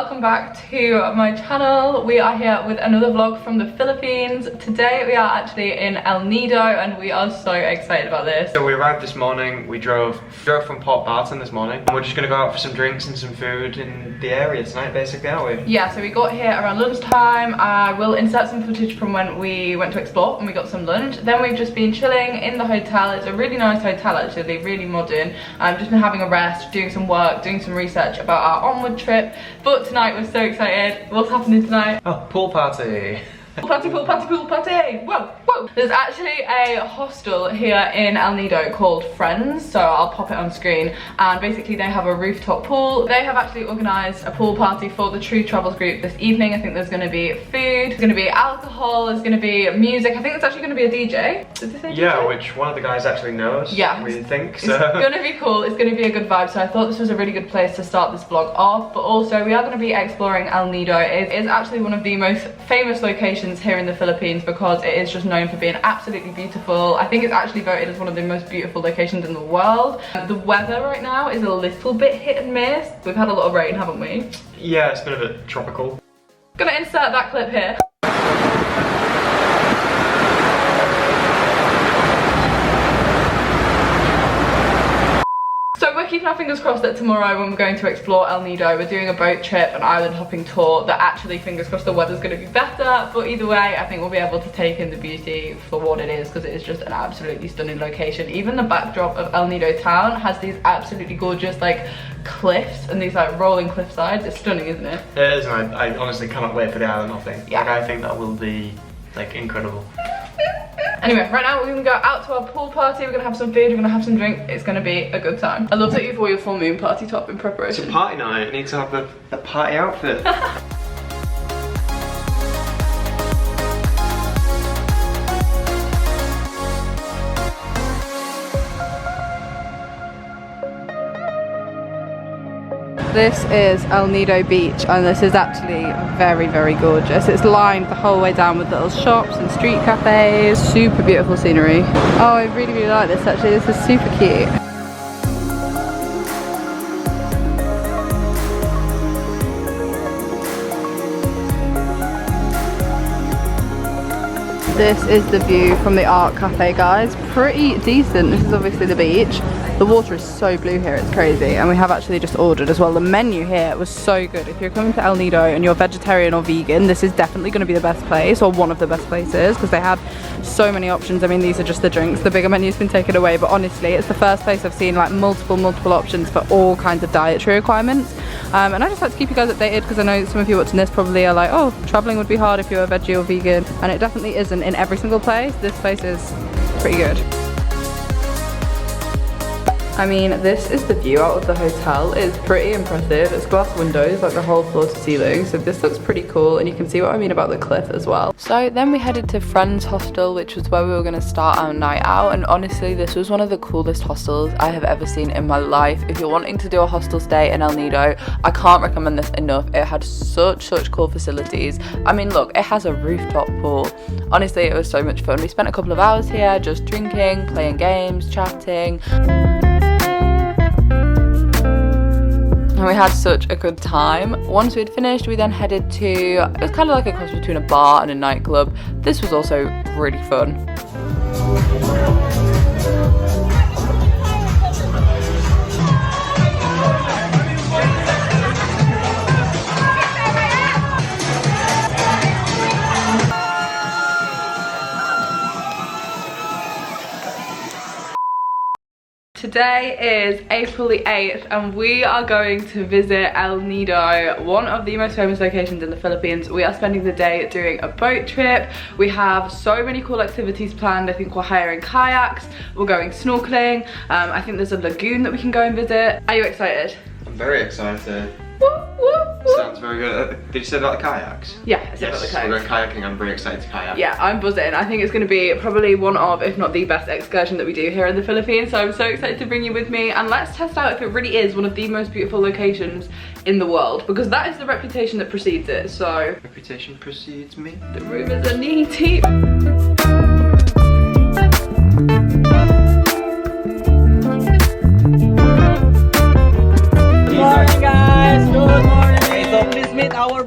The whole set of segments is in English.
welcome back to my channel. We are here with another vlog from the Philippines. Today we are actually in El Nido and we are so excited about this. So we arrived this morning, we drove from Port Barton this morning, and we're just going to go out for some drinks and some food in the area tonight basically, aren't we? Yeah, so we got here around lunchtime. I will insert some footage from when we went to explore and we got some lunch. Then we've just been chilling in the hotel. It's a really nice hotel actually, really modern. I've just been having a rest, doing some work, doing some research about our onward trip. But tonight we're so excited. What's happening tonight? Oh, pool party. Pool party, pool party, pool party! Whoa, whoa! There's actually a hostel here in El Nido called Friends, so I'll pop it on screen. And basically they have a rooftop pool. They have actually organised a pool party for the True Travels group this evening. I think there's going to be food, there's going to be alcohol, there's going to be music. I think there's actually going to be a DJ. Did they say DJ? Yeah, which one of the guys actually knows. Yeah. We think so. It's going to be cool, it's going to be a good vibe. So I thought this was a really good place to start this vlog off. But also we are going to be exploring El Nido. It is actually one of the most famous locations here in the Philippines because it is just known for being absolutely beautiful. I think it's actually voted as one of the most beautiful locations in the world. The weather right now is a little bit hit and miss. We've had a lot of rain, haven't we? Yeah, it's been a bit tropical. Gonna insert that clip here. So we're keeping our fingers crossed that tomorrow when we're going to explore El Nido, we're doing a boat trip, an island hopping tour, that actually fingers crossed the weather's going to be better. But either way, I think we'll be able to take in the beauty for what it is because it is just an absolutely stunning location. Even the backdrop of El Nido town has these absolutely gorgeous like cliffs and these like rolling cliff sides. It's stunning, isn't it? It is, and I honestly cannot wait for the island hopping. Yeah. Like, I think that will be like incredible. Anyway, right now we're gonna go out to our pool party, we're gonna have some food, we're gonna have some drink, it's gonna be a good time. I love that you've wore your full moon party top in preparation. It's a party night, I need to have the party outfit. This is El Nido Beach and this is actually very, very gorgeous. It's lined the whole way down with little shops and street cafes. Super beautiful scenery. Oh, I really, really like this actually. This is super cute. This is the view from the art cafe, guys. Pretty decent. This is obviously the beach. The water is so blue here, it's crazy. And we have actually just ordered as well. The menu here was so good. If you're coming to El Nido and you're vegetarian or vegan, this is definitely going to be the best place, or one of the best places, because they had so many options. I mean, these are just the drinks. The bigger menu's been taken away, but honestly, it's the first place I've seen like multiple options for all kinds of dietary requirements. And I just like to keep you guys updated because I know some of you watching this probably are like, oh, traveling would be hard if you're a veggie or vegan. And it definitely isn't in every single place. This place is pretty good. I mean, this is the view out of the hotel. It's pretty impressive. It's glass windows, like the whole floor to ceiling. So this looks pretty cool, and you can see what I mean about the cliff as well. So then we headed to Friends Hostel, which was where we were gonna start our night out. And honestly, this was one of the coolest hostels I have ever seen in my life. If you're wanting to do a hostel stay in El Nido, I can't recommend this enough. It had such cool facilities. I mean, look, it has a rooftop pool. Honestly, it was so much fun. We spent a couple of hours here just drinking, playing games, chatting. And we had such a good time. Once we'd finished, we then headed to, it was kind of like a cross between a bar and a nightclub. This was also really fun. Today is April the 8th and we are going to visit El Nido, one of the most famous locations in the Philippines. We are spending the day doing a boat trip. We have so many cool activities planned. I think we're hiring kayaks, we're going snorkeling. I think there's a lagoon that we can go and visit. Are you excited? I'm very excited. Whoop, whoop, whoop. Sounds very good. Did you say about the kayaks? Yeah, I said about the kayaks. We're going kayaking. I'm very excited to kayak. Yeah, I'm buzzing. I think it's going to be probably one of, if not the best excursion that we do here in the Philippines. So I'm so excited to bring you with me and let's test out if it really is one of the most beautiful locations in the world, because that is the reputation that precedes it. So reputation precedes me. The rumors are knee deep. Good morning, guys. Good morning. So please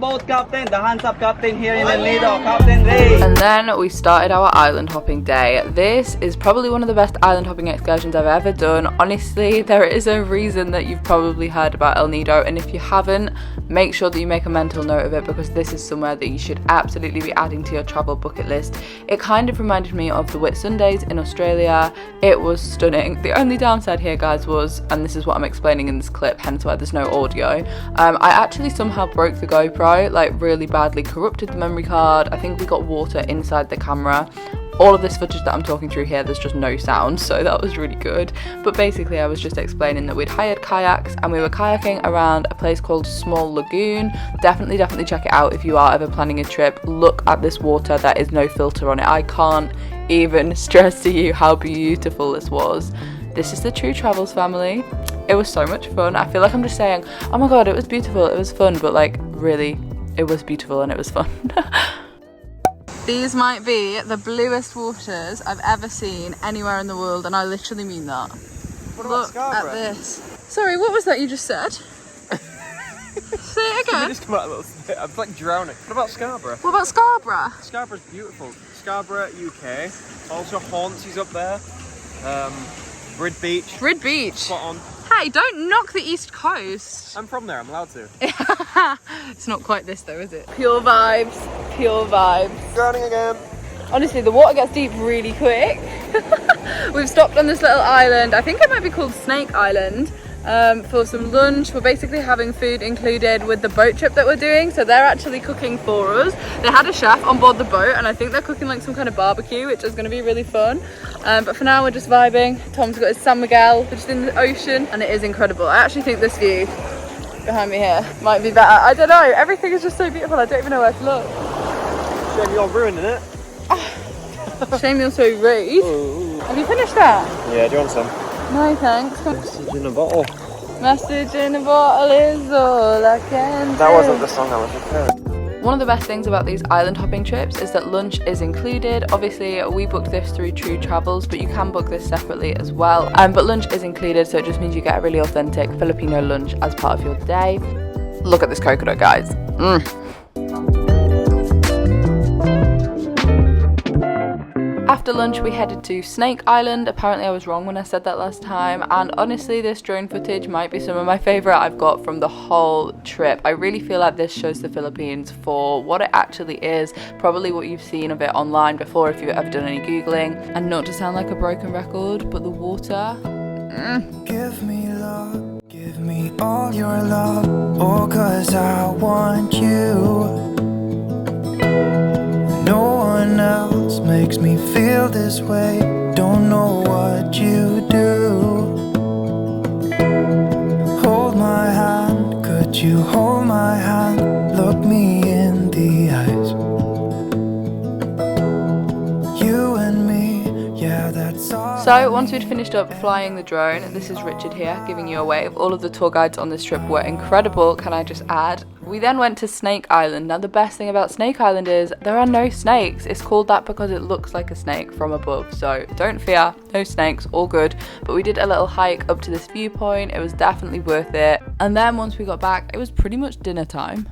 boat captain, the hands up captain here in El Nido, Captain Ray. And then we started our island hopping day. This is probably one of the best island hopping excursions I've ever done. Honestly, there is a reason that you've probably heard about El Nido, and if you haven't, make sure that you make a mental note of it, because this is somewhere that you should absolutely be adding to your travel bucket list. It kind of reminded me of the Whitsundays in Australia. It was stunning. The only downside here, guys, was, and this is what I'm explaining in this clip, hence why there's no audio, I actually somehow broke the GoPro, like really badly, corrupted the memory card. I think we got water inside the camera. All of this footage that I'm talking through here, there's just no sound, so that was really good. But basically I was just explaining that we'd hired kayaks and we were kayaking around a place called Small Lagoon. Definitely check it out if you are ever planning a trip. Look at this water, there is no filter on it. I can't even stress to you how beautiful this was. This is the True Travels family. It was so much fun. I feel like I'm just saying, oh my god, it was beautiful, it was fun, but like really, it was beautiful and it was fun. These might be the bluest waters I've ever seen anywhere in the world, and I literally mean that. Look at this. Sorry, what was that you just said? Say it again. Just come out a little bit. I'm like drowning. What about Scarborough? What about Scarborough? Scarborough's beautiful. Scarborough, UK. Also Hornsey's up there. Rid Beach. Rid Beach. Spot on. Hey, don't knock the East Coast. I'm from there, I'm allowed to. It's not quite this though, is it? Pure vibes, pure vibes. Drowning again. Honestly, the water gets deep really quick. We've stopped on this little island. I think it might be called Snake Island. For some lunch. We're basically having food included with the boat trip that we're doing, so they're actually cooking for us. They had a chef on board the boat and I think they're cooking like some kind of barbecue, which is going to be really fun. But for now we're just vibing. Tom's got his San Miguel, we're just in the ocean, and it is incredible. I actually think this view behind me here might be better. I don't know, everything is just so beautiful, I don't even know where to look. Shame you're ruining it. Shame you're so rude. Ooh. Have you finished that? Yeah, do you want some? No thanks. Message in a bottle. Message in a bottle is all I can do. That wasn't the song I was prepared. One of the best things about these island hopping trips is that lunch is included. Obviously we booked this through True Travels, but you can book this separately as well. But lunch is included, so it just means you get a really authentic Filipino lunch as part of your day. Look at this coconut, guys. After lunch we headed to Snake Island. Apparently I was wrong when I said that last time, and honestly this drone footage might be some of my favourite I've got from the whole trip. I really feel like this shows the Philippines for what it actually is, probably what you've seen of it online before if you've ever done any googling. And not to sound like a broken record, but the water, Give me love, give me all your love, oh, 'cause I want you. No one else makes me feel this way. Don't know what you do. Hold my hand, could you hold my hand? Look me in the eyes. You and me, yeah, that's all. So once we'd finished up flying the drone, this is Richard here giving you a wave. All of the tour guides on this trip were incredible, can I just add. We then went to Snake Island. Now the best thing about Snake Island is there are no snakes. It's called that because it looks like a snake from above, so don't fear, no snakes, all good. But we did a little hike up to this viewpoint. It was definitely worth it. And then once we got back, it was pretty much dinner time.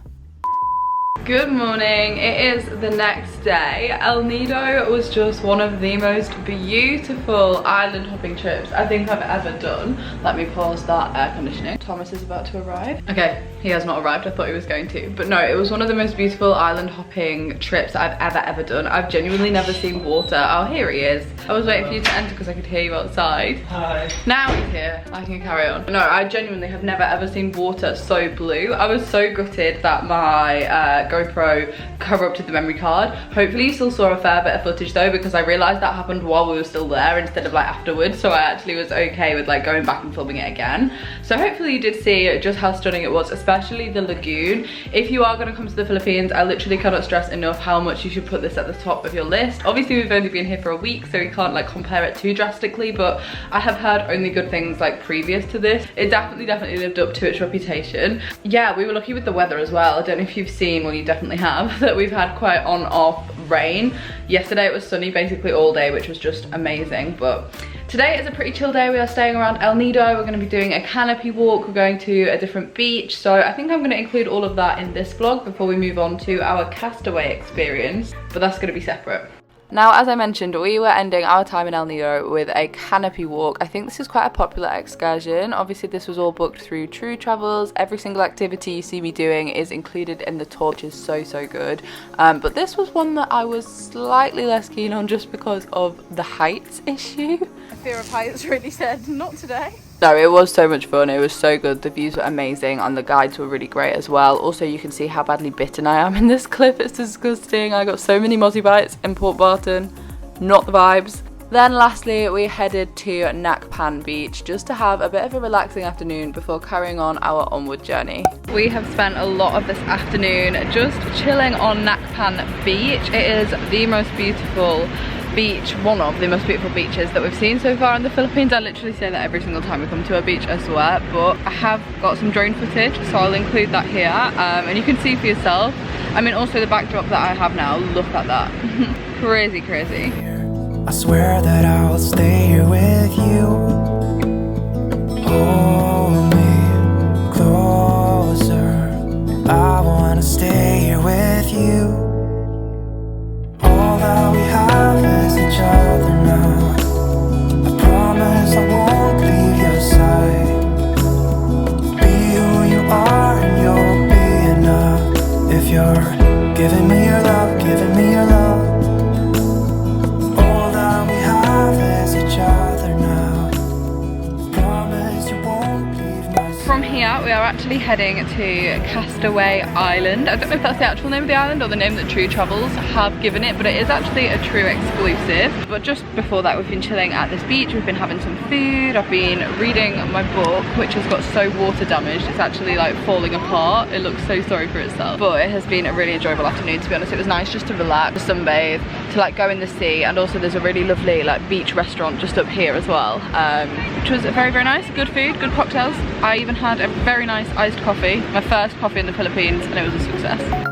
Good morning, it is the next day. El Nido was just one of the most beautiful island hopping trips I think I've ever done. Let me pause that air conditioning. Thomas is about to arrive. Okay, he has not arrived, I thought he was going to. But no, it was one of the most beautiful island hopping trips I've ever done. I've genuinely never seen water. Oh, here he is. I was waiting for you to enter because I could hear you outside. Hi. Now he's here, I can carry on. No, I genuinely have never ever seen water so blue. I was so gutted that my GoPro corrupted the memory card. Hopefully you still saw a fair bit of footage though, because I realized that happened while we were still there instead of like afterwards, so I actually was okay with like going back and filming it again. So hopefully you did see just how stunning it was, especially the lagoon. If you are going to come to the Philippines, I literally cannot stress enough how much you should put this at the top of your list. Obviously we've only been here for a week, so we can't like compare it too drastically, but I have heard only good things like previous to this. It definitely lived up to its reputation. Yeah, we were lucky with the weather as well. I don't know if you've seen, well you definitely have, that we've had quite on-off rain. Yesterday it was sunny basically all day, which was just amazing, but today is a pretty chill day. We are staying around El Nido. We're going to be doing a canopy walk. We're going to a different beach. So I think I'm going to include all of that in this vlog before we move on to our castaway experience, but that's going to be separate. Now, as I mentioned, we were ending our time in El Nido with a canopy walk. I think this is quite a popular excursion. Obviously, this was all booked through True Travels. Every single activity you see me doing is included in the tour, which is so good. But this was one that I was slightly less keen on just because of the heights issue. Fear of heights really said, not today. No, it was so much fun. It was so good. The views were amazing and the guides were really great as well. Also, you can see how badly bitten I am in this cliff. It's disgusting. I got so many mozzie bites in Port Barton. Not the vibes. Then lastly, we headed to Nakpan Beach just to have a bit of a relaxing afternoon before carrying on our onward journey. We have spent a lot of this afternoon just chilling on Nakpan Beach. It is the most beautiful beach, one of the most beautiful beaches that we've seen so far in the Philippines. I literally say that every single time we come to a beach, I swear, but I have got some drone footage, so I'll include that here, and you can see for yourself. I mean, also the backdrop that I have now, look at that. Crazy. I swear that I'll stay here with you. Hold me closer. I wanna stay here with you. All that we have is each other now. I promise I won't leave your side. Be who you are and you'll be enough. If you're giving me your love, giving me your love. All that we have is each other now. Promise you won't leave my side. From here, we are actually heading to Castaway Island. I don't know if that's the actual name of the island or the name that True Travels have given it, but it is actually a True exclusive. But just before that, we've been chilling at this beach. We've been having some food. I've been reading my book, which has got so water damaged. It's actually like falling apart. It looks so sorry for itself. But it has been a really enjoyable afternoon, to be honest. It was nice just to relax, to sunbathe, to like go in the sea. And also there's a really lovely like beach restaurant just up here as well, which was very nice. Good food, good cocktails. I even had a very nice iced coffee, my first coffee in the Philippines, and it was a success.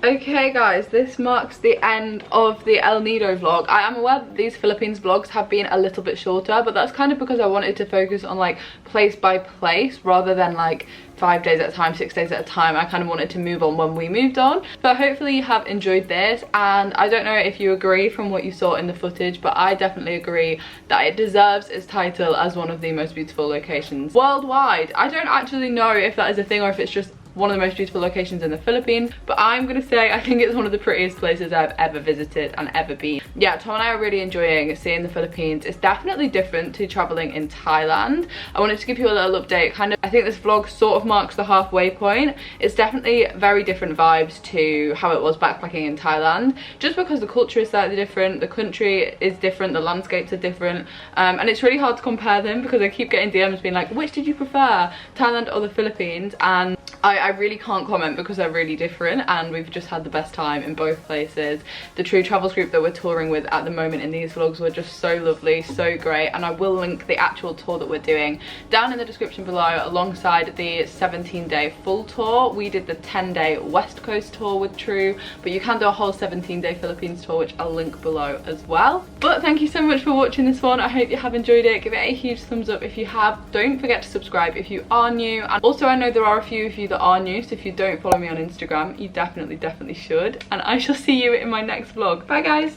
Okay guys, this marks the end of the El Nido vlog. I am aware that these Philippines vlogs have been a little bit shorter, but that's kind of because I wanted to focus on like place by place rather than like 5 days at a time, 6 days at a time. I kind of wanted to move on when we moved on. So hopefully you have enjoyed this, and I don't know if you agree from what you saw in the footage, but I definitely agree that it deserves its title as one of the most beautiful locations worldwide. I don't actually know if that is a thing or if it's just one of the most beautiful locations in the Philippines, but I'm gonna say I think it's one of the prettiest places I've ever visited and ever been. Yeah, Tom and I are really enjoying seeing the Philippines. It's definitely different to traveling in Thailand. I wanted to give you a little update. Kind of, I think this vlog sort of marks the halfway point. It's definitely very different vibes to how it was backpacking in Thailand, just because the culture is slightly different, the country is different, the landscapes are different, and it's really hard to compare them because I keep getting DMs being like, which did you prefer, Thailand or the Philippines? And I really can't comment because they're really different, and we've just had the best time in both places. The True Travels group that we're touring with at the moment in these vlogs were just so lovely, so great, and I will link the actual tour that we're doing down in the description below alongside the 17-day full tour. We did the 10-day West Coast tour with True, but you can do a whole 17-day Philippines tour, which I'll link below as well. But thank you so much for watching this one. I hope you have enjoyed it. Give it a huge thumbs up if you have. Don't forget to subscribe if you are new, and also I know there are a few of you that are new, so if you don't follow me on Instagram, you definitely should, and I shall see you in my next vlog. Bye guys.